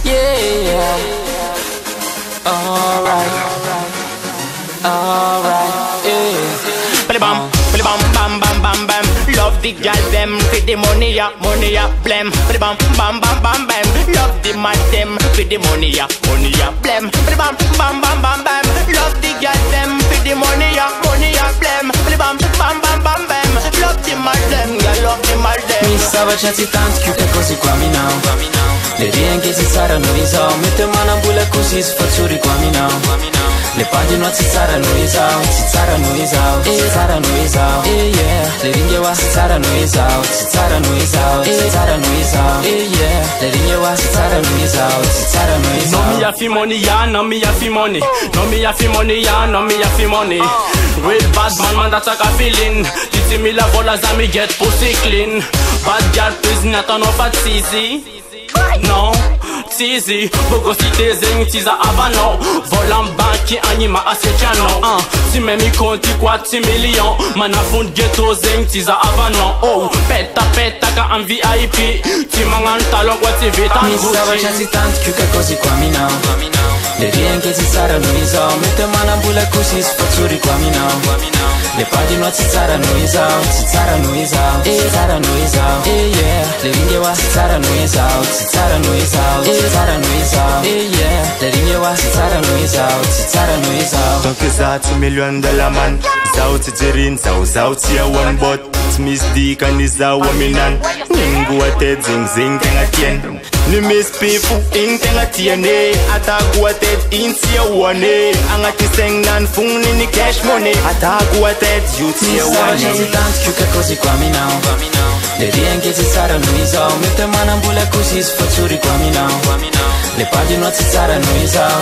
Yeah, alright, yeah. Bam, bam, bam, bam, bam. Love the gal them, with the money ya, blem. Bam, bam, bam, bam, bam. Love the man them, with the money ya, blem. Bam, bam, bam, bam, bam. Love the gal them, with the money ya, blem. Bam, bam, bam, bam, bam. Love the man them, girl, love the man them. Mi sta facendo tanto più che così qua mi now. Le rienche si saranno isao, mette mano a bulla così sfazzuri qua mi now. Le pagine si saranno isao, yeah. Le ringhe wa si saranno isao, yeah. Le ringhe wa si saranno isao. No me have money, yeah, no me have money. No me have money, yeah, no me have money. Real bad man that's like a feeling. Titi me la bolas and me get pussy clean. Bad girl please not on off at easy. No, easy. Bogo si te zeng tiza abano. Volant banki anima asechano. Si me mi konti 4 million. Man a fund ghetto zeng tiza abano. Oh, peta ka an VIP. Ti mangan talon kwa ti vita Mi sta facendo tanto più che così qua mi now. Le rienche si saranno isao, mette mano a bulla così sfazzuri qua mi now. Le pagine si saranno isao, yeah. Le ringhe wa si saranno isao, yeah. Le ringhe wa si saranno isao. Tant que ça, tu millions de la man. Zao ti jirin, zao ti a one bot. Miss D kan is a woman. Ningu a te zing zing tenga tien. Ni miss people in tenga tiene. Atagu a te in tia one. Anga ti seng nan fung ni cash money. Atagu a te you tia one. Mi sta facendo tanto più che così qua mi now. Le rienche si saranno isao, mette mano a bulla così sfazzuri qua mi now. Le pagine si saranno isao,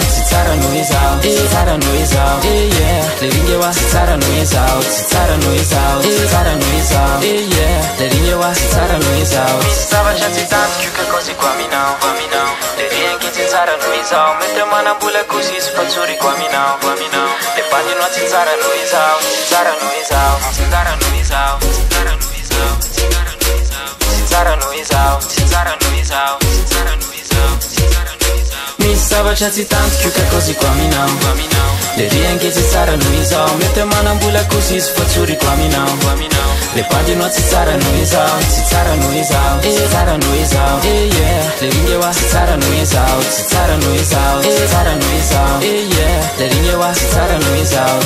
yeah. Le ringhe wa si saranno isao, yeah. Le ringhe wa si saranno isao. Mi sta facendo tanto più che così qua mi now. Le rienche si saranno isao, mette mano a bulla così sfazzuri qua mi now. Le pagine si saranno isao, Mi sta facendo tanto più che così qua mi now. Le rienche si saranno isao, mette mano a bulla così sfazzuri qua mi now. Le pagine si saranno isao, yeah. Le ringhe wa si saranno isao, yeah. Le ringhe wa si saranno isao.